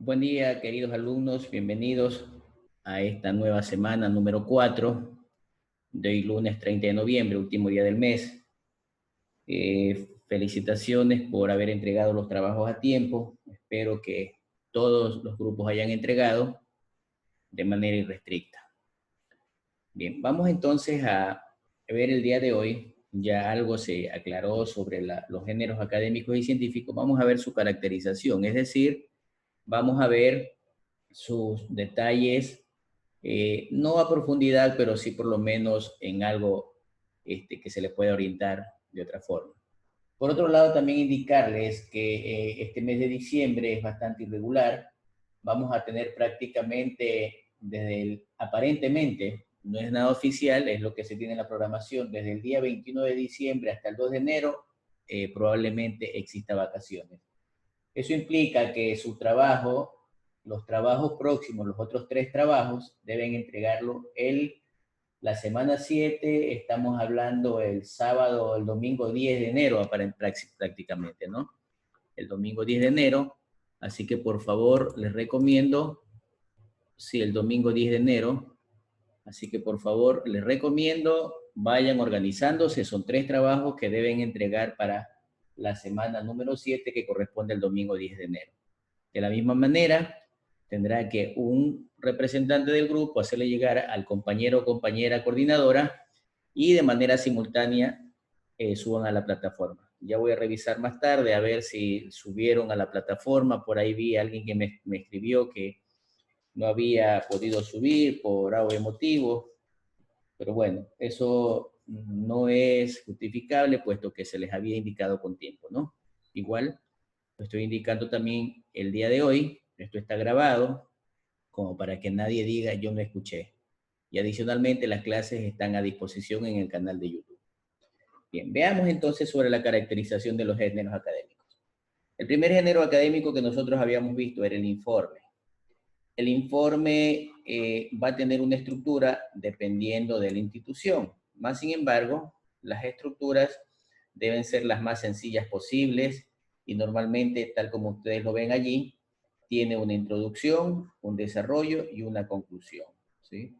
Buen día, queridos alumnos, bienvenidos a esta nueva semana número 4 de hoy lunes 30 de noviembre, último día del mes. Felicitaciones por haber entregado los trabajos a tiempo. Espero que todos los grupos hayan entregado de manera irrestricta. Bien, vamos entonces a ver el día de hoy. Ya algo se aclaró sobre los géneros académicos y científicos. Vamos a ver su caracterización, es decir, vamos a ver sus detalles, no a profundidad, pero sí por lo menos en algo que se le pueda orientar de otra forma. Por otro lado, también indicarles que este mes de diciembre es bastante irregular. Vamos a tener prácticamente aparentemente, no es nada oficial, es lo que se tiene en la programación, desde el día 21 de diciembre hasta el 2 de enero, probablemente exista vacaciones. Eso implica que su trabajo, los trabajos próximos, los otros 3 trabajos, deben entregarlo la semana 7, estamos hablando el sábado, el domingo 10 de enero, prácticamente, ¿no? El domingo 10 de enero, así que por favor les recomiendo, sí, el domingo 10 de enero, así que por favor les recomiendo, vayan organizándose, son 3 trabajos que deben entregar para la semana número 7 que corresponde al domingo 10 de enero. De la misma manera, tendrá que un representante del grupo hacerle llegar al compañero o compañera coordinadora y de manera simultánea suban a la plataforma. Ya voy a revisar más tarde a ver si subieron a la plataforma. Por ahí vi a alguien que me escribió que no había podido subir por algún motivo, pero bueno, eso no es justificable puesto que se les había indicado con tiempo, ¿no? Igual, lo estoy indicando también el día de hoy, esto está grabado, como para que nadie diga yo no escuché. Y adicionalmente las clases están a disposición en el canal de YouTube. Bien, veamos entonces sobre la caracterización de los géneros académicos. El primer género académico que nosotros habíamos visto era el informe. El informe va a tener una estructura dependiendo de la institución. Más sin embargo, las estructuras deben ser las más sencillas posibles y normalmente, tal como ustedes lo ven allí, tiene una introducción, un desarrollo y una conclusión, ¿sí?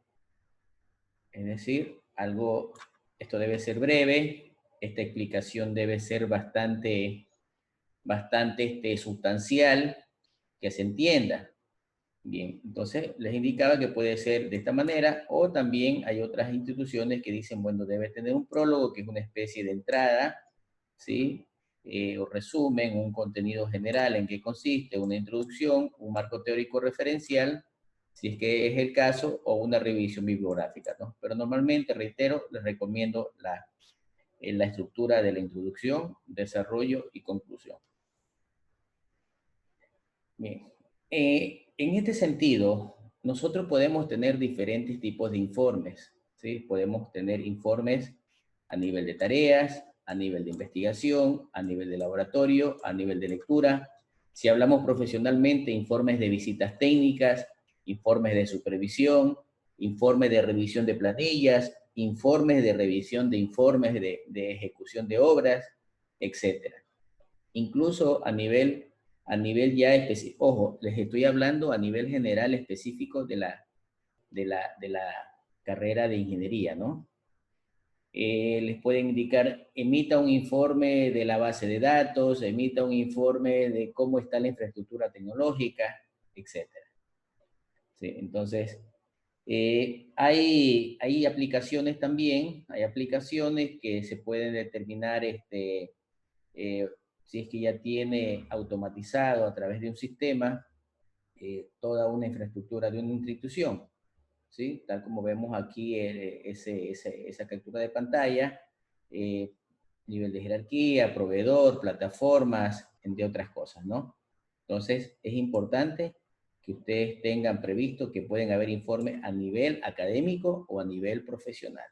Es decir, esto debe ser breve, esta explicación debe ser bastante sustancial, que se entienda. Bien, entonces les indicaba que puede ser de esta manera, o también hay otras instituciones que dicen, bueno, debe tener un prólogo, que es una especie de entrada, ¿sí? O resumen, un contenido general en qué consiste, una introducción, un marco teórico referencial, si es que es el caso, o una revisión bibliográfica, ¿no? Pero normalmente, reitero, les recomiendo la estructura de la introducción, desarrollo y conclusión. Bien. En este sentido, nosotros podemos tener diferentes tipos de informes, ¿sí? Podemos tener informes a nivel de tareas, a nivel de investigación, a nivel de laboratorio, a nivel de lectura. Si hablamos profesionalmente, informes de visitas técnicas, informes de supervisión, informes de revisión de planillas, informes de revisión de informes de ejecución de obras, etc. Incluso a nivel ya específico, ojo, les estoy hablando a nivel general específico de la carrera de ingeniería, ¿no? Les pueden indicar, emita un informe de la base de datos, emita un informe de cómo está la infraestructura tecnológica, etc. ¿Sí? Entonces, hay aplicaciones también, hay aplicaciones que se pueden determinar eh, si es que ya tiene automatizado a través de un sistema toda una infraestructura de una institución, ¿sí? Tal como vemos aquí esa captura de pantalla, eh, nivel de jerarquía, proveedor, plataformas, entre otras cosas, ¿no? Entonces, es importante que ustedes tengan previsto que pueden haber informes a nivel académico o a nivel profesional.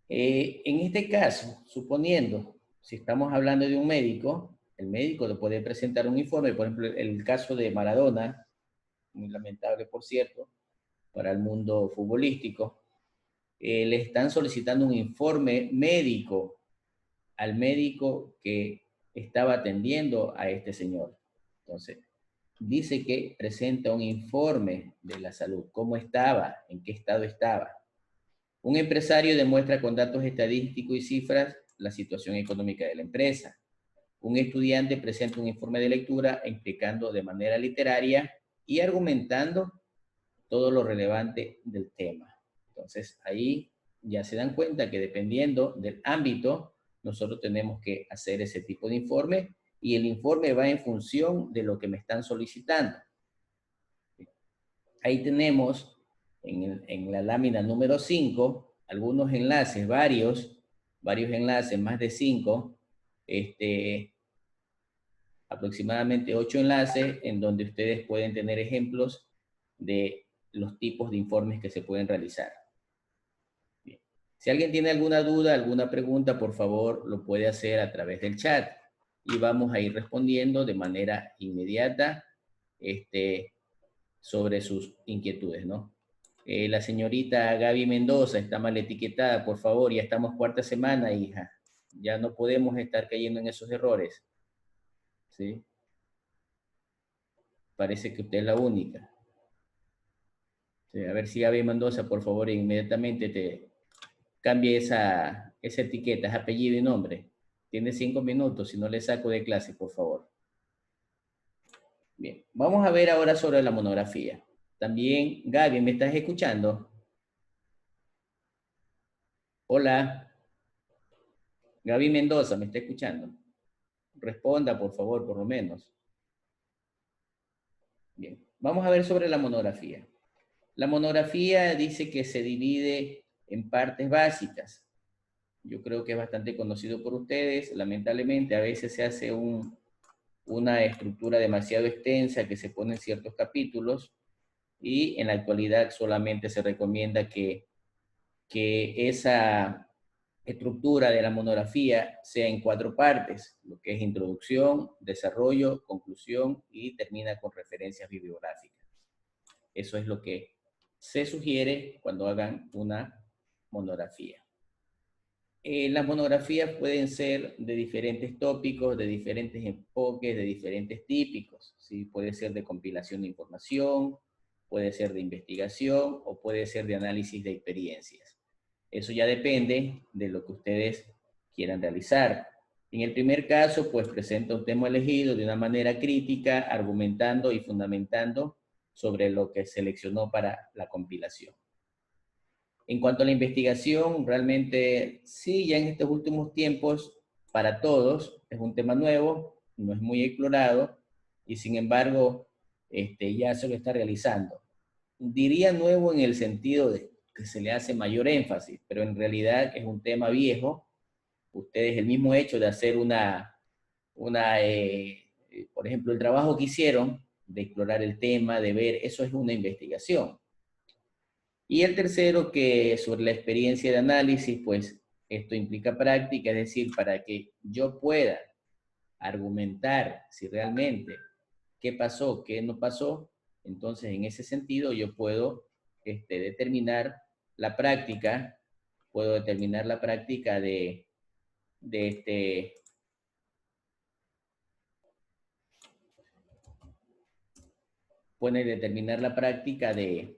En este caso, suponiendo, si estamos hablando de un médico, el médico le puede presentar un informe, por ejemplo, el caso de Maradona, muy lamentable por cierto, para el mundo futbolístico, le están solicitando un informe médico al médico que estaba atendiendo a este señor. Entonces, dice que presenta un informe de la salud, cómo estaba, en qué estado estaba. Un empresario demuestra con datos estadísticos y cifras la situación económica de la empresa. Un estudiante presenta un informe de lectura explicando de manera literaria y argumentando todo lo relevante del tema. Entonces, ahí ya se dan cuenta que dependiendo del ámbito, nosotros tenemos que hacer ese tipo de informe y el informe va en función de lo que me están solicitando. Ahí tenemos en la lámina número 5 algunos enlaces, varios enlaces, más de 5, aproximadamente 8 enlaces en donde ustedes pueden tener ejemplos de los tipos de informes que se pueden realizar. Bien. Si alguien tiene alguna duda, alguna pregunta, por favor, lo puede hacer a través del chat y vamos a ir respondiendo de manera inmediata sobre sus inquietudes, ¿no? La señorita Gaby Mendoza está mal etiquetada, por favor, ya estamos cuarta semana, hija. Ya no podemos estar cayendo en esos errores. ¿Sí? Parece que usted es la única. Sí, a ver si Gaby Mendoza, por favor, inmediatamente te cambie esa etiqueta, es apellido y nombre. Tiene 5 minutos, si no le saco de clase, por favor. Bien, vamos a ver ahora sobre la monografía. También, Gaby, ¿me estás escuchando? Hola. Gaby Mendoza, ¿me está escuchando? Responda, por favor, por lo menos. Bien, vamos a ver sobre la monografía. La monografía dice que se divide en partes básicas. Yo creo que es bastante conocido por ustedes. Lamentablemente, a veces se hace una estructura demasiado extensa que se pone en ciertos capítulos y en la actualidad solamente se recomienda que esa estructura de la monografía sea en 4 partes, lo que es introducción, desarrollo, conclusión y termina con referencias bibliográficas. Eso es lo que se sugiere cuando hagan una monografía. Las monografías pueden ser de diferentes tópicos, de diferentes enfoques, de diferentes típicos. ¿Sí? Puede ser de compilación de información, puede ser de investigación o puede ser de análisis de experiencias. Eso ya depende de lo que ustedes quieran realizar. En el primer caso, pues presenta un tema elegido de una manera crítica, argumentando y fundamentando sobre lo que seleccionó para la compilación. En cuanto a la investigación, realmente sí, ya en estos últimos tiempos, para todos, es un tema nuevo, no es muy explorado, y sin embargo, ya se lo está realizando. Diría nuevo en el sentido de que se le hace mayor énfasis, pero en realidad es un tema viejo. Ustedes, el mismo hecho de hacer por ejemplo, el trabajo que hicieron, de explorar el tema, de ver, eso es una investigación. Y el tercero, que sobre la experiencia de análisis, pues esto implica práctica, es decir, para que yo pueda argumentar si realmente qué pasó, qué no pasó, entonces en ese sentido yo puedo determinar la práctica, puedo determinar la práctica puede determinar la práctica de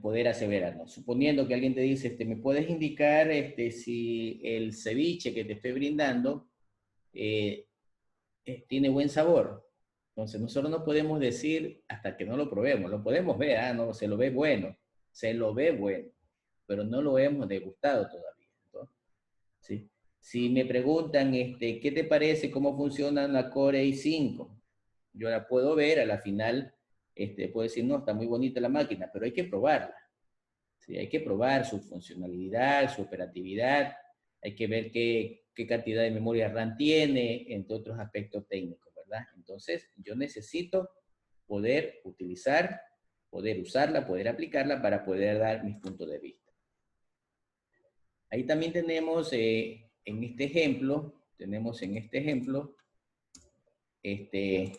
poder aseverarnos. Suponiendo que alguien te dice, ¿me puedes indicar si el ceviche que te estoy brindando tiene buen sabor? Entonces nosotros no podemos decir hasta que no lo probemos, lo podemos ver, no, se lo ve bueno, pero no lo hemos degustado todavía. ¿No? ¿Sí? Si me preguntan, ¿qué te parece cómo funciona la Core i5? Yo la puedo ver, a la final puedo decir, no, está muy bonita la máquina, pero hay que probarla. ¿Sí? Hay que probar su funcionalidad, su operatividad, hay que ver qué cantidad de memoria RAM tiene, entre otros aspectos técnicos, ¿verdad? Entonces, yo necesito poder utilizar, poder usarla, poder aplicarla para poder dar mis puntos de vista. Ahí también tenemos en este ejemplo, en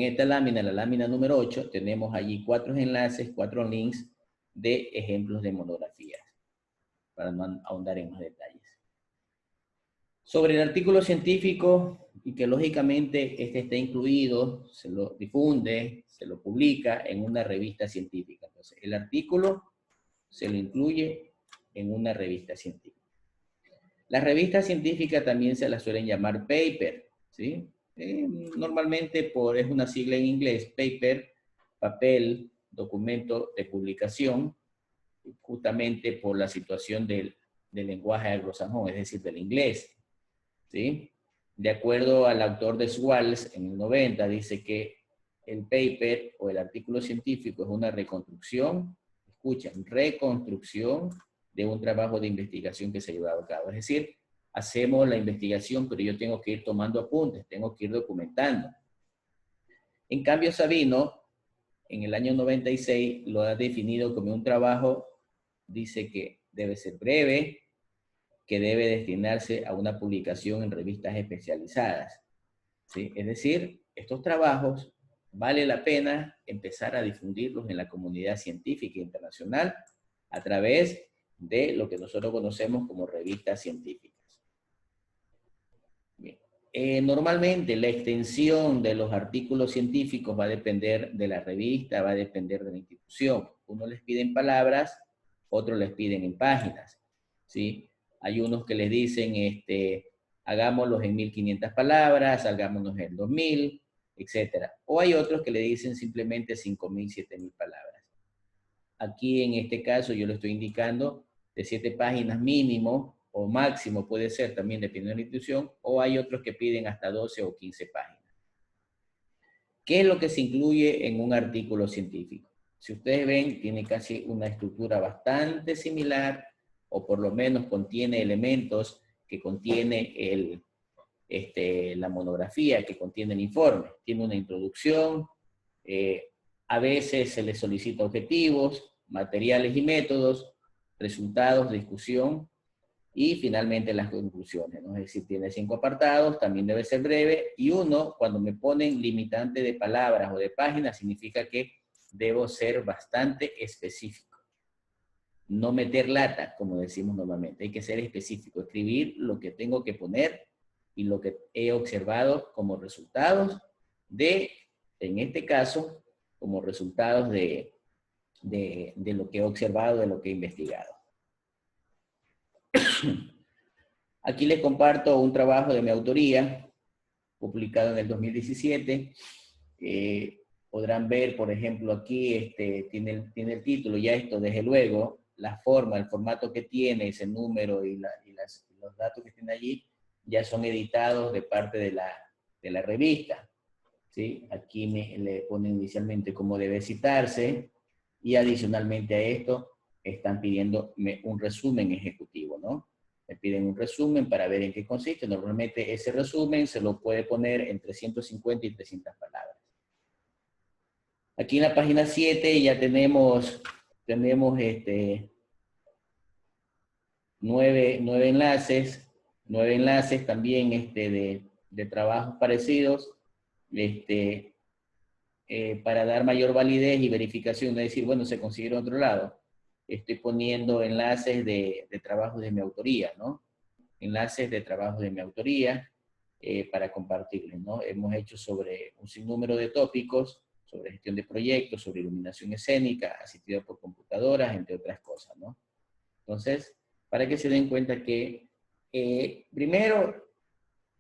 esta lámina, la lámina número 8, tenemos allí 4 enlaces, 4 links de ejemplos de monografías, para no ahondar en más detalles. Sobre el artículo científico, y que lógicamente este está incluido, se lo difunde, se lo publica en una revista científica. Entonces, el artículo se lo incluye en una revista científica. Las revistas científicas también se las suelen llamar paper, ¿sí? Normalmente es una sigla en inglés, paper, papel, documento de publicación, justamente por la situación del lenguaje anglosajón, es decir, del inglés, ¿sí? De acuerdo al autor de Swallows, en el 90, dice que el paper o el artículo científico es una reconstrucción, escuchen, reconstrucción de un trabajo de investigación que se ha llevado a cabo. Es decir, hacemos la investigación, pero yo tengo que ir tomando apuntes, tengo que ir documentando. En cambio, Sabino, en el año 96, lo ha definido como un trabajo, dice que debe ser breve, que debe destinarse a una publicación en revistas especializadas, ¿sí? Es decir, estos trabajos vale la pena empezar a difundirlos en la comunidad científica internacional a través de lo que nosotros conocemos como revistas científicas. Bien. Normalmente la extensión de los artículos científicos va a depender de la revista, va a depender de la institución. Unos les piden palabras, otros les piden en páginas, ¿sí? Hay unos que les dicen, hagámoslos en 1500 palabras, hagámonos en 2000, etc. O hay otros que le dicen simplemente 5000, 7000 palabras. Aquí en este caso yo le estoy indicando de 7 páginas mínimo o máximo puede ser también dependiendo de la institución, o hay otros que piden hasta 12 o 15 páginas. ¿Qué es lo que se incluye en un artículo científico? Si ustedes ven, tiene casi una estructura bastante similar, o por lo menos contiene elementos que contiene la monografía, que contiene el informe. Tiene una introducción, a veces se les solicita objetivos, materiales y métodos, resultados, discusión, y finalmente las conclusiones, ¿no? Es decir, tiene 5 apartados, también debe ser breve, y uno, cuando me ponen limitante de palabras o de páginas, significa que debo ser bastante específico. No meter lata, como decimos normalmente, hay que ser específico, escribir lo que tengo que poner y lo que he observado como resultados en este caso, como resultados de lo que he observado, de lo que he investigado. Aquí les comparto un trabajo de mi autoría, publicado en el 2017. Podrán ver, por ejemplo, aquí tiene el título, ya esto desde luego, la forma, el formato que tiene, ese número y los datos que tiene allí, ya son editados de parte de la revista, ¿sí? Aquí le ponen inicialmente cómo debe citarse, y adicionalmente a esto, están pidiendo un resumen ejecutivo, ¿no? Me piden un resumen para ver en qué consiste. Normalmente ese resumen se lo puede poner entre 150 y 300 palabras. Aquí en la página 7 ya tenemos 9 enlaces, 9 enlaces también de trabajos parecidos, para dar mayor validez y verificación, es decir, bueno, se consiguió en otro lado. Estoy poniendo enlaces de trabajos de mi autoría, ¿no? Enlaces de trabajos de mi autoría para compartirles, ¿no? Hemos hecho sobre un sinnúmero de tópicos, sobre gestión de proyectos, sobre iluminación escénica, asistida por computadoras, entre otras cosas, ¿no? Entonces, para que se den cuenta que, primero,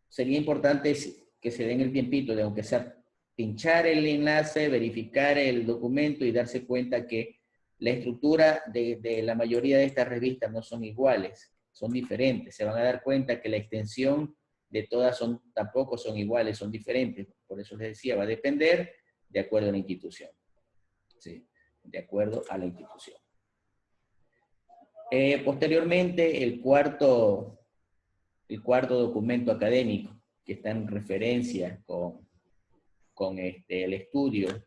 sería importante que se den el tiempito de, aunque sea pinchar el enlace, verificar el documento y darse cuenta que la estructura de la mayoría de estas revistas no son iguales, son diferentes. Se van a dar cuenta que la extensión de todas tampoco son iguales, son diferentes. Por eso les decía, va a depender de acuerdo a la institución. ¿Sí? De acuerdo a la institución. Posteriormente, el cuarto documento académico que está en referencia con el estudio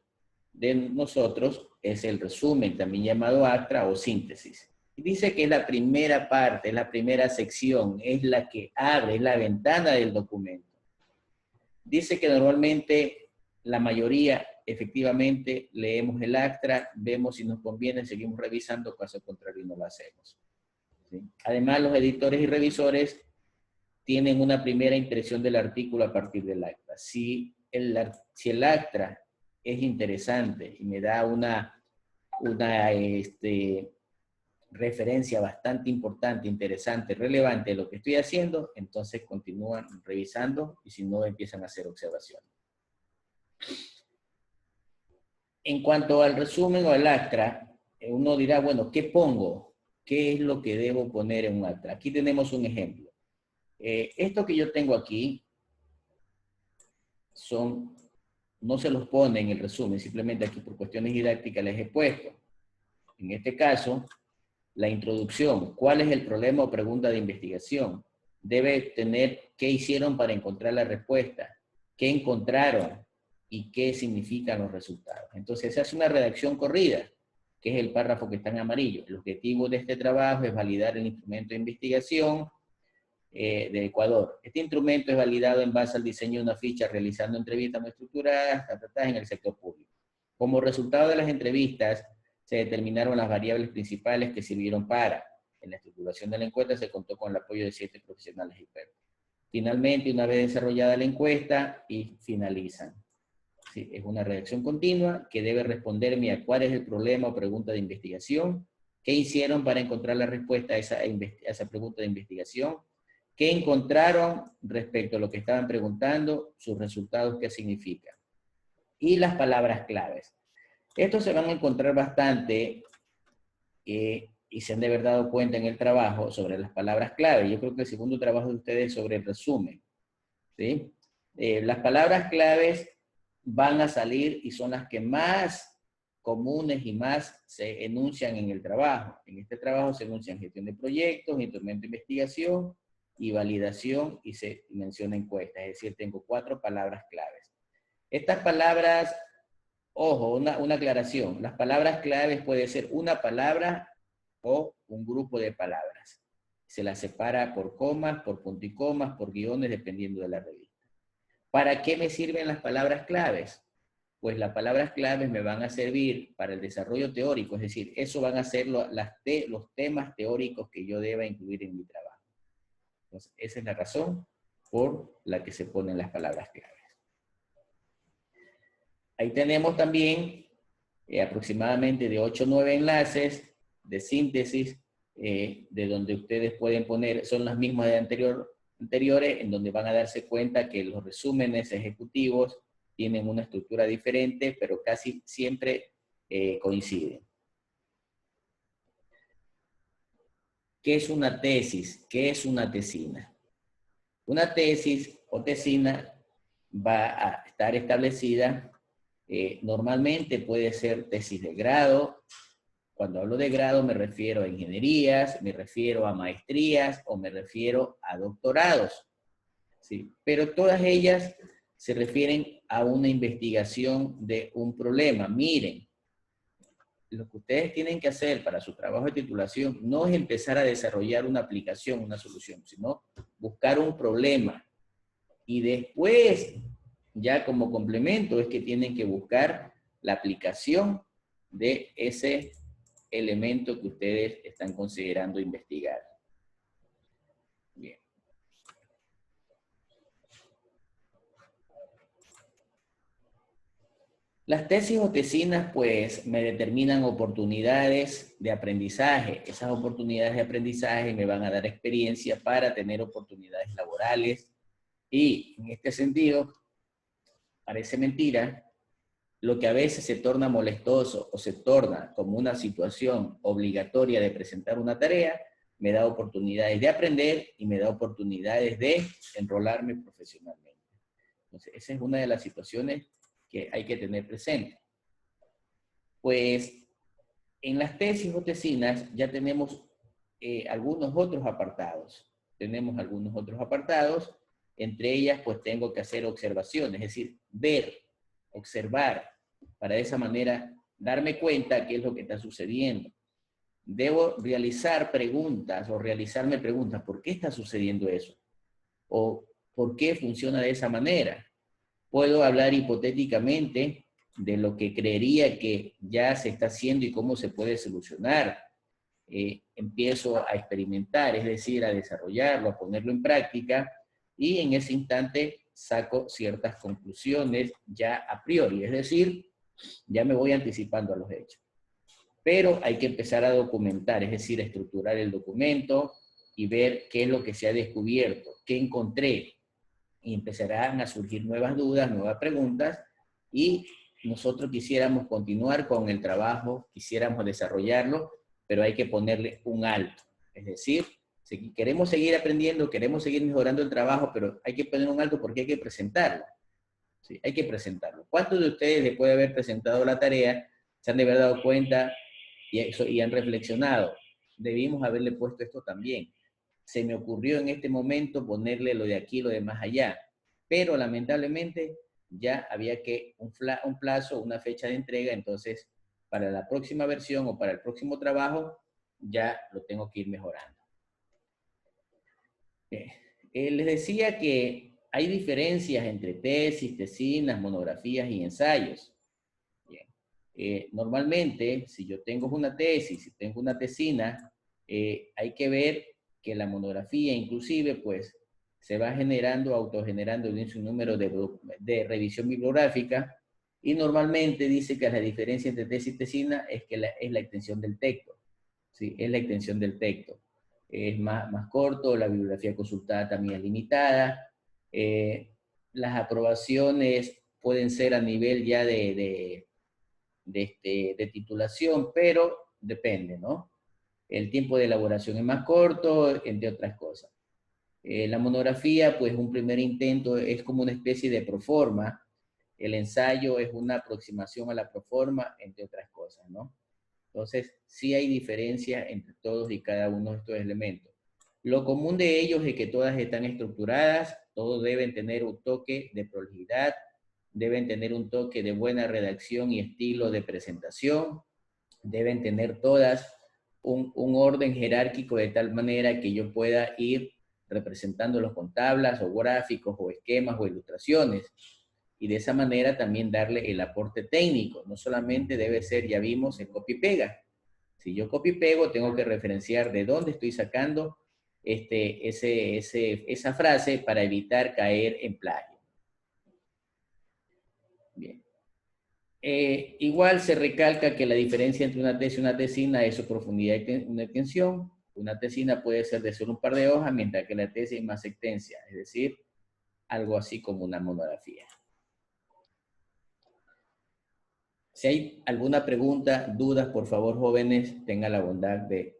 de nosotros es el resumen, también llamado acta o síntesis. Dice que es la primera parte, es la primera sección, es la que abre, es la ventana del documento. Dice que normalmente la mayoría, efectivamente, leemos el acta, vemos si nos conviene, seguimos revisando, caso contrario no lo hacemos. ¿Sí? Además, los editores y revisores tienen una primera impresión del artículo a partir del acta. Si el acta es interesante y me da una referencia bastante importante, interesante, relevante de lo que estoy haciendo, entonces continúan revisando y si no empiezan a hacer observaciones. En cuanto al resumen o al acta, uno dirá, bueno, ¿qué pongo? ¿Qué es lo que debo poner en un acta? Aquí tenemos un ejemplo. Esto que yo tengo aquí no se los pone en el resumen, simplemente aquí por cuestiones didácticas les he puesto. En este caso, la introducción, ¿cuál es el problema o pregunta de investigación? Debe tener qué hicieron para encontrar la respuesta, qué encontraron y qué significan los resultados. Entonces se hace una redacción corrida, que es el párrafo que está en amarillo. El objetivo de este trabajo es validar el instrumento de investigación de Ecuador. Este instrumento es validado en base al diseño de una ficha realizando entrevistas no estructuradas en el sector público. Como resultado de las entrevistas, se determinaron las variables principales que sirvieron para, en la estructuración de la encuesta se contó con el apoyo de 7 profesionales expertos. Finalmente, una vez desarrollada la encuesta, y finalizan. Sí, es una redacción continua que debe responderme a cuál es el problema o pregunta de investigación, qué hicieron para encontrar la respuesta a esa pregunta de investigación, qué encontraron respecto a lo que estaban preguntando, sus resultados, qué significan. Y las palabras claves. Estos se van a encontrar bastante y se han de haber dado cuenta en el trabajo sobre las palabras clave. Yo creo que el segundo trabajo de ustedes es sobre el resumen. ¿Sí? Las palabras claves van a salir y son las que más comunes y más se enuncian en el trabajo. En este trabajo se enuncian gestión de proyectos, instrumento de investigación y validación y se menciona encuesta. Es decir, tengo 4 palabras claves. Estas palabras, ojo, una aclaración. Las palabras claves puede ser una palabra o un grupo de palabras. Se las separa por comas, por punto y comas, por guiones, dependiendo de la revista. ¿Para qué me sirven las palabras claves? Pues las palabras claves me van a servir para el desarrollo teórico, es decir, eso van a ser los temas teóricos que yo deba incluir en mi trabajo. Entonces, esa es la razón por la que se ponen las palabras claves. Ahí tenemos también aproximadamente de 8 o 9 enlaces de síntesis, de donde ustedes pueden poner, son las mismas de anteriores, en donde van a darse cuenta que los resúmenes ejecutivos tienen una estructura diferente, pero casi siempre coinciden. ¿Qué es una tesis? ¿Qué es una tesina? Una tesis o tesina va a estar establecida, normalmente puede ser tesis de grado. Cuando hablo de grado me refiero a ingenierías, me refiero a maestrías o me refiero a doctorados. ¿Sí? Pero todas ellas se refieren a una investigación de un problema. Miren, lo que ustedes tienen que hacer para su trabajo de titulación no es empezar a desarrollar una aplicación, una solución, sino buscar un problema. Y después, ya como complemento, es que tienen que buscar la aplicación de ese elemento que ustedes están considerando investigar. Bien. Las tesis o tesinas, pues, me determinan oportunidades de aprendizaje. Esas oportunidades de aprendizaje me van a dar experiencia para tener oportunidades laborales. Y, en este sentido, parece mentira, lo que a veces se torna molestoso o se torna como una situación obligatoria de presentar una tarea, me da oportunidades de aprender y me da oportunidades de enrolarme profesionalmente. Entonces, esa es una de las situaciones que hay que tener presente. Pues, en las tesis o tesinas ya tenemos algunos otros apartados. Tenemos algunos otros apartados, entre ellas, pues tengo que hacer observaciones, es decir, ver, observar, para de esa manera darme cuenta qué es lo que está sucediendo. Debo realizar preguntas o realizarme preguntas, ¿por qué está sucediendo eso? ¿O por qué funciona de esa manera? Puedo hablar hipotéticamente de lo que creería que ya se está haciendo y cómo se puede solucionar. empiezo a experimentar, es decir, a desarrollarlo, a ponerlo en práctica, y en ese instante saco ciertas conclusiones ya a priori, es decir, ya me voy anticipando a los hechos. Pero hay que empezar a documentar, es decir, a estructurar el documento y ver qué es lo que se ha descubierto, qué encontré, y empezarán a surgir nuevas dudas, nuevas preguntas, y nosotros quisiéramos continuar con el trabajo, quisiéramos desarrollarlo, pero hay que ponerle un alto. Es decir, si queremos seguir aprendiendo, queremos seguir mejorando el trabajo, pero hay que poner un alto porque hay que presentarlo. Sí, hay que presentarlo. ¿Cuántos de ustedes, después de haber presentado la tarea, se han de haber dado cuenta y han reflexionado? Debimos haberle puesto esto también. Se me ocurrió en este momento ponerle lo de aquí, lo de más allá, pero lamentablemente ya había que un plazo, una fecha de entrega, entonces para la próxima versión o para el próximo trabajo ya lo tengo que ir mejorando. Les decía que hay diferencias entre tesis, tesinas, monografías y ensayos. Bien. Normalmente, si yo tengo una tesis, si tengo una tesina, hay que ver que la monografía inclusive, pues, se va generando, autogenerando un número de revisión bibliográfica, y normalmente dice que la diferencia entre tesis y tesina es que es la extensión del texto. ¿Sí? Es la extensión del texto. Es más corto, la bibliografía consultada también es limitada, las aprobaciones pueden ser a nivel ya de titulación, pero depende, ¿no? El tiempo de elaboración es más corto, entre otras cosas. La monografía, pues un primer intento es como una especie de proforma. El ensayo es una aproximación a la proforma, entre otras cosas, ¿no? Entonces, sí hay diferencia entre todos y cada uno de estos elementos. Lo común de ellos es que todas están estructuradas, todos deben tener un toque de prolijidad, deben tener un toque de buena redacción y estilo de presentación, deben tener todas un orden jerárquico de tal manera que yo pueda ir representándolos con tablas o gráficos o esquemas o ilustraciones, y de esa manera también darle el aporte técnico. No solamente debe ser, ya vimos, el copy-pega. Si yo copy-pego, tengo que referenciar de dónde estoy sacando esa frase para evitar caer en plagio. Bien. Igual se recalca que la diferencia entre una tesis y una tesina es su profundidad y una extensión. Una tesina puede ser de solo un par de hojas, mientras que la tesis es más extensa, es decir, algo así como una monografía. Si hay alguna pregunta, dudas, por favor, jóvenes, tengan la bondad de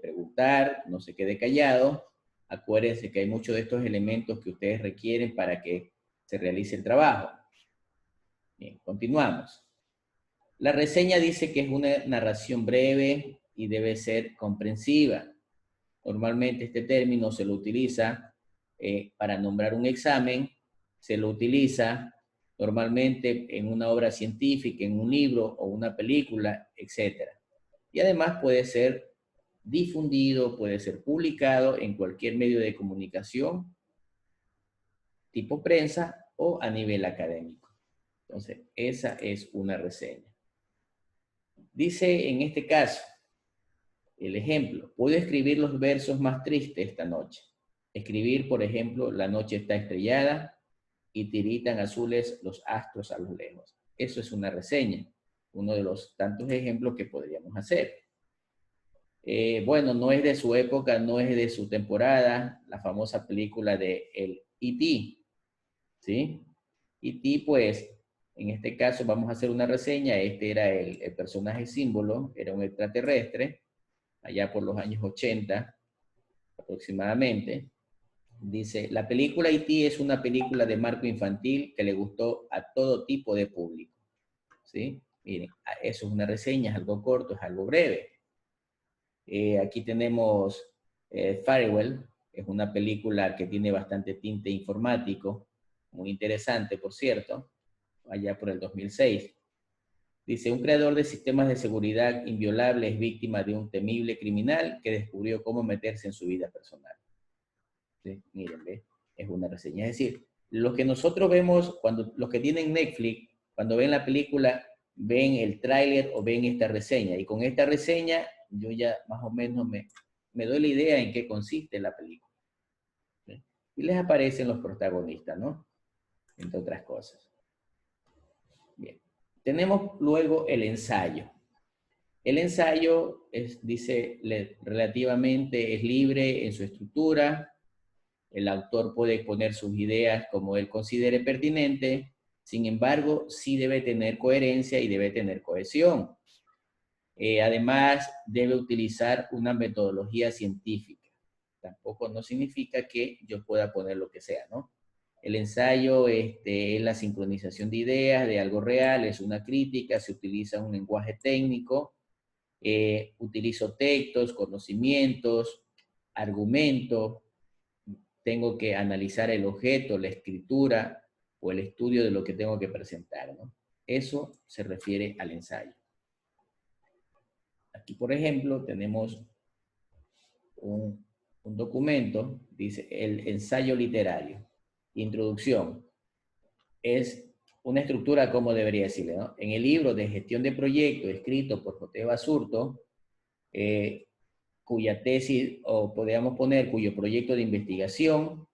preguntar, no se quede callado. Acuérdense que hay muchos de estos elementos que ustedes requieren para que se realice el trabajo. Bien, continuamos. La reseña dice que es una narración breve y debe ser comprensiva. Normalmente este término se lo utiliza para nombrar un examen, se lo utiliza normalmente en una obra científica, en un libro o una película, etc. Y además puede ser difundido, puede ser publicado en cualquier medio de comunicación, tipo prensa o a nivel académico. Entonces, esa es una reseña. Dice en este caso, el ejemplo, puedo escribir los versos más tristes esta noche. Escribir, por ejemplo, la noche está estrellada y tiritan azules los astros a lo lejos. Eso es una reseña, uno de los tantos ejemplos que podríamos hacer. Bueno, no es de su época, no es de su temporada, la famosa película de el E.T., ¿sí? E.T., pues, en este caso vamos a hacer una reseña. Este era el personaje símbolo, era un extraterrestre, allá por los años 80 aproximadamente. Dice, la película E.T. es una película de marco infantil que le gustó a todo tipo de público. ¿Sí? Miren, eso es una reseña, es algo corto, es algo breve. Aquí tenemos Farewell, es una película que tiene bastante tinte informático, muy interesante, por cierto, allá por el 2006. Dice, un creador de sistemas de seguridad inviolable es víctima de un temible criminal que descubrió cómo meterse en su vida personal. ¿Sí? Miren, ¿ve? Es una reseña. Es decir, lo que nosotros vemos, los que tienen Netflix, cuando ven la película, ven el tráiler o ven esta reseña. Y con esta reseña yo ya más o menos me doy la idea en qué consiste la película. ¿Sí? Y les aparecen los protagonistas, ¿no? Entre otras cosas. Bien. Tenemos luego el ensayo. El ensayo dice, relativamente es libre en su estructura. El autor puede exponer sus ideas como él considere pertinente. Sin embargo, sí debe tener coherencia y debe tener cohesión. Además, debe utilizar una metodología científica. Tampoco no significa que yo pueda poner lo que sea, ¿no? El ensayo es la sincronización de ideas, de algo real, es una crítica, se utiliza un lenguaje técnico, utilizo textos, conocimientos, argumentos, tengo que analizar el objeto, la escritura o el estudio de lo que tengo que presentar, ¿no? Eso se refiere al ensayo. Aquí, por ejemplo, tenemos un documento, dice el ensayo literario. Introducción. Es una estructura como debería decirle, ¿no? En el libro de gestión de proyectos escrito por J. Basurto, cuya tesis, o podríamos poner, cuyo proyecto de investigación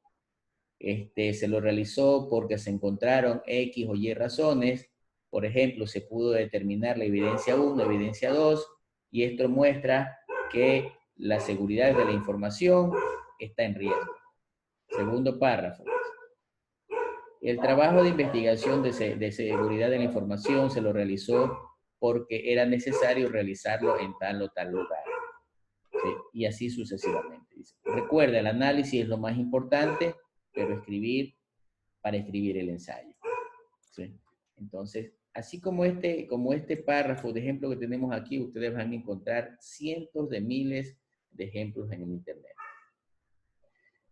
se lo realizó porque se encontraron X o Y razones. Por ejemplo, se pudo determinar la evidencia 1, evidencia 2, y esto muestra que la seguridad de la información está en riesgo. Segundo párrafo. El trabajo de investigación de seguridad de la información se lo realizó porque era necesario realizarlo en tal o tal lugar. ¿Sí? Y así sucesivamente. Dice, recuerda, el análisis es lo más importante, pero escribir para escribir el ensayo. ¿Sí? Entonces, así como este párrafo de ejemplo que tenemos aquí, ustedes van a encontrar cientos de miles de ejemplos en el Internet.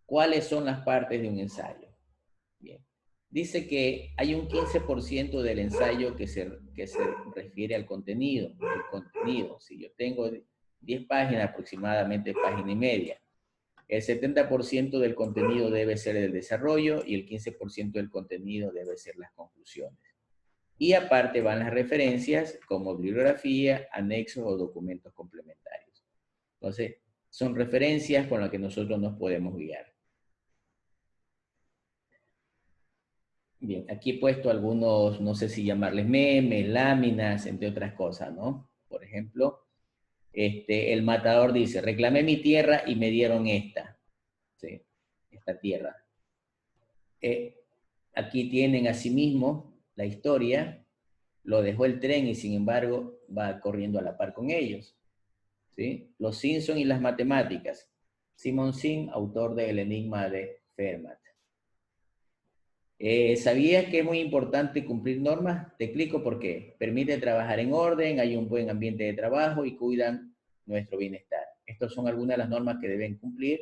¿Cuáles son las partes de un ensayo? Bien. Dice que hay un 15% del ensayo que se refiere al contenido. El contenido, si yo tengo 10 páginas, aproximadamente página y media, el 70% del contenido debe ser el desarrollo y el 15% del contenido debe ser las conclusiones. Y aparte van las referencias como bibliografía, anexos o documentos complementarios. Entonces, son referencias con las que nosotros nos podemos guiar. Bien, aquí he puesto algunos, no sé si llamarles memes, láminas, entre otras cosas, ¿no? Por ejemplo, el matador dice, reclamé mi tierra y me dieron esta, ¿sí? Esta tierra. Aquí tienen asimismo la historia, lo dejó el tren y sin embargo va corriendo a la par con ellos, ¿sí? Los Simpson y las matemáticas. Simon Sim, autor de El enigma de Fermat. ¿Sabías que es muy importante cumplir normas? Te explico por qué. Permite trabajar en orden, hay un buen ambiente de trabajo y cuidan nuestro bienestar. Estas son algunas de las normas que deben cumplir,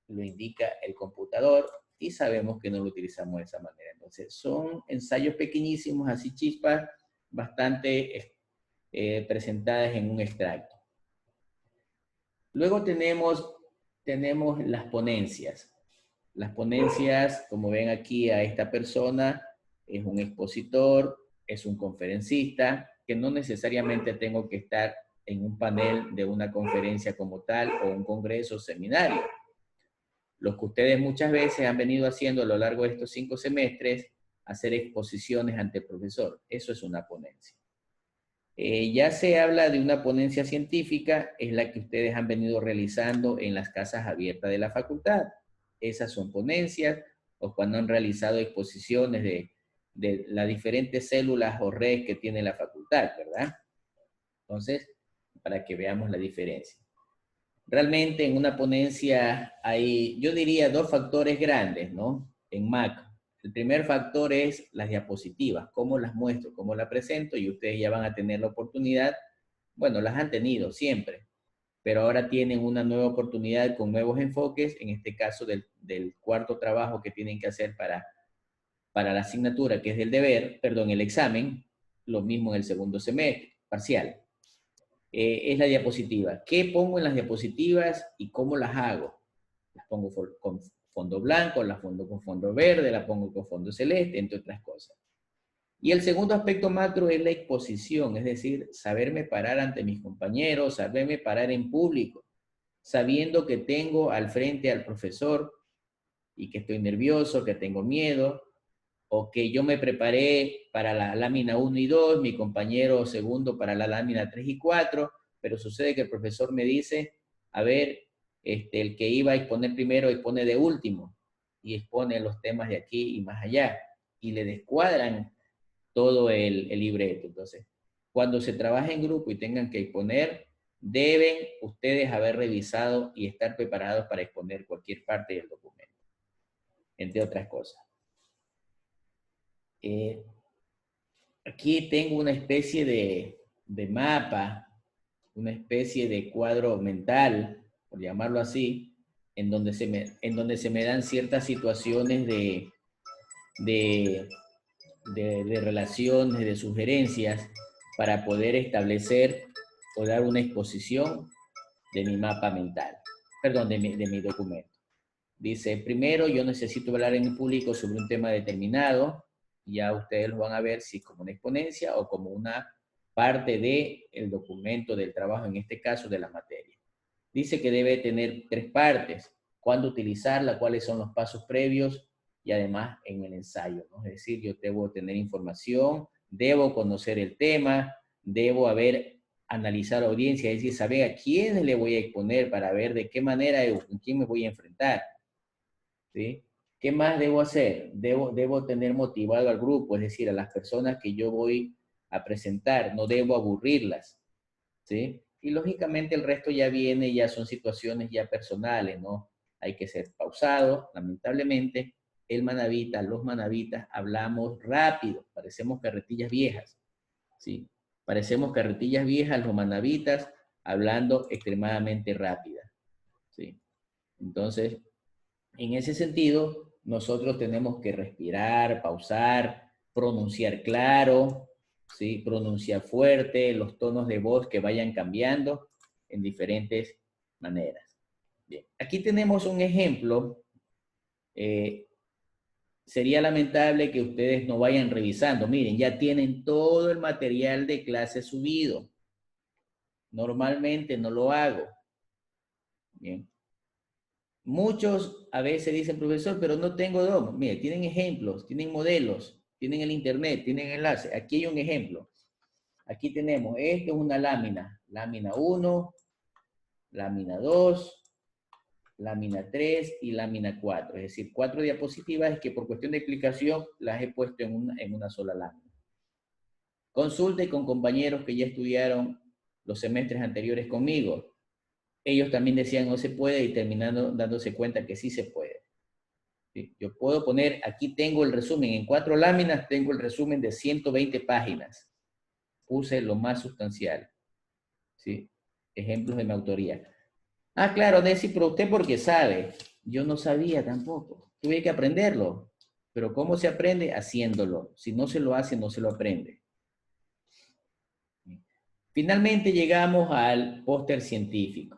lo indica el computador y sabemos que no lo utilizamos de esa manera. Entonces, son ensayos pequeñísimos, así chispas, bastante presentadas en un extracto. Luego tenemos las ponencias. Las ponencias, como ven aquí a esta persona, es un expositor, es un conferencista, que no necesariamente tengo que estar en un panel de una conferencia como tal o un congreso o seminario. Lo que ustedes muchas veces han venido haciendo a lo largo de estos 5 semestres, hacer exposiciones ante el profesor. Eso es una ponencia. Ya se habla de una ponencia científica, es la que ustedes han venido realizando en las casas abiertas de la facultad. Esas son ponencias, o cuando han realizado exposiciones de las diferentes células o redes que tiene la facultad, ¿verdad? Entonces, para que veamos la diferencia. Realmente en una ponencia hay, yo diría, 2 factores grandes, ¿no? En macro. El primer factor es las diapositivas, cómo las muestro, cómo las presento, y ustedes ya van a tener la oportunidad, bueno, las han tenido siempre, pero ahora tienen una nueva oportunidad con nuevos enfoques, en este caso del cuarto trabajo que tienen que hacer para la asignatura, que es el deber, perdón, el examen, lo mismo en el segundo semestre, parcial. Es la diapositiva. ¿Qué pongo en las diapositivas y cómo las hago? Las pongo con fondo blanco, las pongo con fondo verde, las pongo con fondo celeste, entre otras cosas. Y el segundo aspecto macro es la exposición, es decir, saberme parar ante mis compañeros, saberme parar en público, sabiendo que tengo al frente al profesor y que estoy nervioso, que tengo miedo, o que yo me preparé para la lámina 1 y 2, mi compañero segundo para la lámina 3 y 4, pero sucede que el profesor me dice, a ver, el que iba a exponer primero expone de último, y expone los temas de aquí y más allá, y le descuadran todo el libreto. Entonces, cuando se trabaja en grupo y tengan que exponer, deben ustedes haber revisado y estar preparados para exponer cualquier parte del documento, entre otras cosas. Aquí tengo una especie de mapa, una especie de cuadro mental, por llamarlo así, en donde se me dan ciertas situaciones de relaciones, de sugerencias, para poder establecer o dar una exposición de mi mapa mental, perdón, de mi documento. Dice, primero yo necesito hablar en público sobre un tema determinado, ya ustedes lo van a ver si como una exponencia o como una parte del documento del trabajo, en este caso de la materia. Dice que debe tener 3 partes, cuándo utilizarla, cuáles son los pasos previos y además en el ensayo, ¿no? Es decir, yo debo tener información, debo conocer el tema, debo analizar audiencia, es decir, saber a quién le voy a exponer para ver de qué manera, con quién me voy a enfrentar. ¿Sí? ¿Qué más debo hacer? Debo tener motivado al grupo, es decir, a las personas que yo voy a presentar, no debo aburrirlas, ¿sí? Y lógicamente el resto ya viene, ya son situaciones ya personales, ¿no? Hay que ser pausado, lamentablemente, el manavita, los manavitas, hablamos rápido, parecemos carretillas viejas, ¿sí? Parecemos carretillas viejas, los manavitas, hablando extremadamente rápida, ¿sí? Entonces, en ese sentido, nosotros tenemos que respirar, pausar, pronunciar claro, ¿sí? Pronunciar fuerte, los tonos de voz que vayan cambiando en diferentes maneras. Bien, aquí tenemos un ejemplo. Sería lamentable que ustedes no vayan revisando. Miren, ya tienen todo el material de clase subido. Normalmente no lo hago. Bien. Muchos a veces dicen, profesor, pero no tengo DOM. Mire, tienen ejemplos, tienen modelos, tienen el internet, tienen enlace. Aquí hay un ejemplo. Aquí tenemos, esto es una lámina. Lámina 1, lámina 2, lámina 3 y lámina 4. Es decir, 4 diapositivas que por cuestión de explicación las he puesto en una sola lámina. Consulte con compañeros que ya estudiaron los semestres anteriores conmigo. Ellos también decían no se puede y terminando dándose cuenta que sí se puede. ¿Sí? Yo puedo poner, aquí tengo el resumen, en 4 láminas tengo el resumen de 120 páginas. Puse lo más sustancial. ¿Sí? Ejemplos de mi autoría. Ah, claro, Desi, pero usted porque sabe. Yo no sabía tampoco. Tuve que aprenderlo. Pero ¿cómo se aprende? Haciéndolo. Si no se lo hace, no se lo aprende. Finalmente llegamos al póster científico.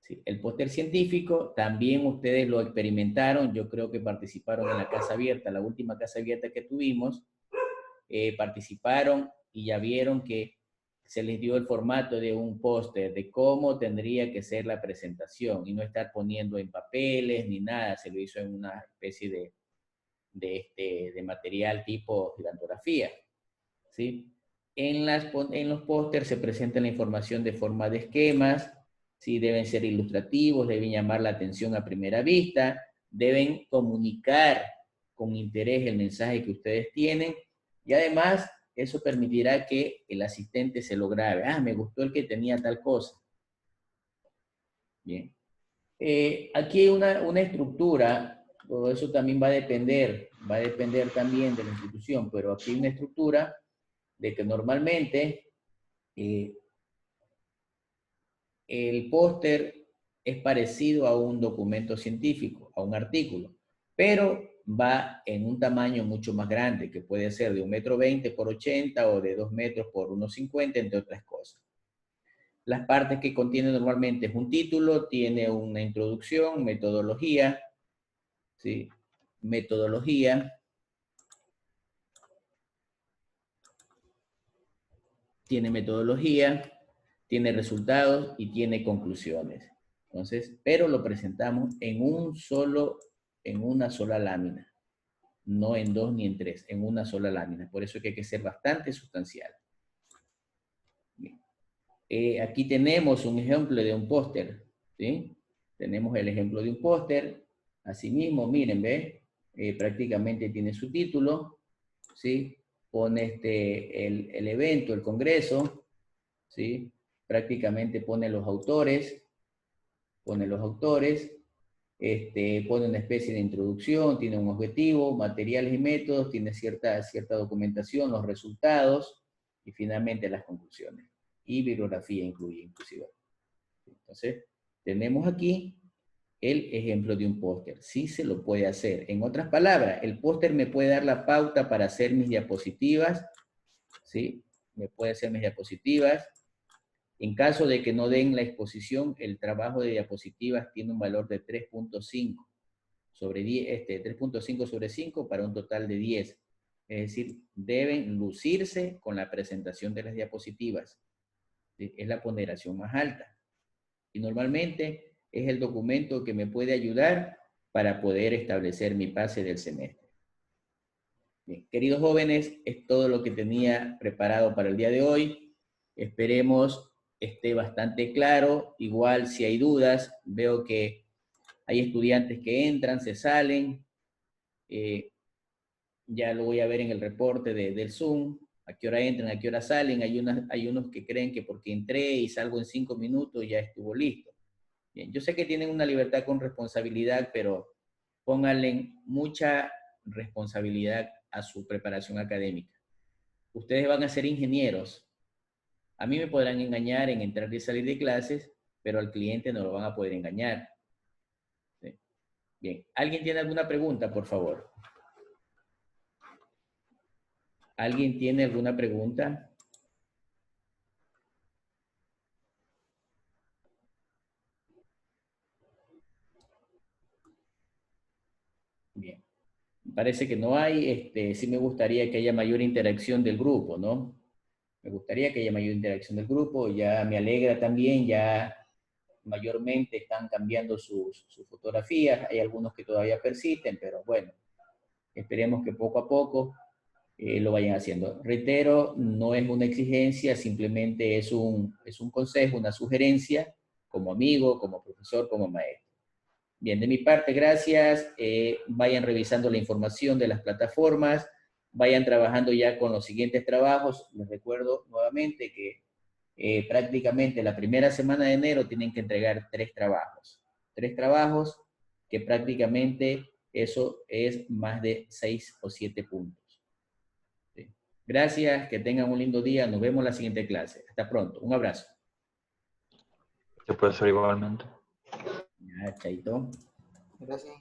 Sí, el póster científico también ustedes lo experimentaron, yo creo que participaron en la casa abierta, la última casa abierta que tuvimos, participaron y ya vieron que se les dio el formato de un póster, de cómo tendría que ser la presentación y no estar poniendo en papeles ni nada, se lo hizo en una especie de material tipo gigantografía, ¿sí? En los pósters se presenta la información de forma de esquemas, ¿sí? Deben ser ilustrativos, deben llamar la atención a primera vista, deben comunicar con interés el mensaje que ustedes tienen y además eso permitirá que el asistente se lo grabe. Ah, me gustó el que tenía tal cosa. Bien. Aquí hay una estructura, todo eso también va a depender también de la institución, pero aquí hay una estructura de que normalmente el póster es parecido a un documento científico, a un artículo, pero va en un tamaño mucho más grande, que puede ser de 1,20 m por 80 o de 2 metros por 1,50, entre otras cosas. Las partes que contiene normalmente es un título, tiene una introducción, metodología, ¿sí? Metodología, tiene metodología, tiene resultados y tiene conclusiones. Entonces, pero lo presentamos en una sola lámina, no en 2 ni en 3, en una sola lámina. Por eso es que hay que ser bastante sustancial. Bien. Aquí tenemos un ejemplo de un póster, ¿sí? Tenemos el ejemplo de un póster. Asimismo, miren, ¿ve? Prácticamente tiene su título, ¿sí? Pone el evento, el congreso, ¿sí? Prácticamente pone los autores, pone una especie de introducción, tiene un objetivo, materiales y métodos, tiene cierta documentación, los resultados y finalmente las conclusiones. Y bibliografía incluye inclusive. Entonces, tenemos aquí el ejemplo de un póster. Sí se lo puede hacer. En otras palabras, el póster me puede dar la pauta para hacer mis diapositivas, ¿sí? Me puede hacer mis diapositivas. En caso de que no den la exposición, el trabajo de diapositivas tiene un valor de 3.5 sobre 10, 3.5 sobre 5 para un total de 10. Es decir, deben lucirse con la presentación de las diapositivas. ¿Sí? Es la ponderación más alta. Y normalmente es el documento que me puede ayudar para poder establecer mi pase del semestre. Bien, queridos jóvenes, es todo lo que tenía preparado para el día de hoy. Esperemos esté bastante claro. Igual si hay dudas, veo que hay estudiantes que entran, se salen. Ya lo voy a ver en el reporte del Zoom. A qué hora entran, a qué hora salen. Hay unos que creen que porque entré y salgo en 5 minutos ya estuvo listo. Bien, yo sé que tienen una libertad con responsabilidad, pero pónganle mucha responsabilidad a su preparación académica. Ustedes van a ser ingenieros. A mí me podrán engañar en entrar y salir de clases, pero al cliente no lo van a poder engañar. ¿Sí? Bien, ¿alguien tiene alguna pregunta, por favor? ¿Alguien tiene alguna pregunta? Bien. Parece que no hay. Sí me gustaría que haya mayor interacción del grupo, ¿no? Me gustaría que haya mayor interacción del grupo. Ya me alegra también, ya mayormente están cambiando sus fotografías. Hay algunos que todavía persisten, pero bueno, esperemos que poco a poco lo vayan haciendo. Reitero, no es una exigencia, simplemente es un consejo, una sugerencia, como amigo, como profesor, como maestro. Bien, de mi parte, gracias. Vayan revisando la información de las plataformas, vayan trabajando ya con los siguientes trabajos. Les recuerdo nuevamente que prácticamente la primera semana de enero tienen que entregar 3 trabajos. 3 trabajos que prácticamente eso es más de 6 o 7 puntos. ¿Sí? Gracias, que tengan un lindo día. Nos vemos en la siguiente clase. Hasta pronto. Un abrazo. Se puede hacer igualmente. Ya, chaito. Gracias.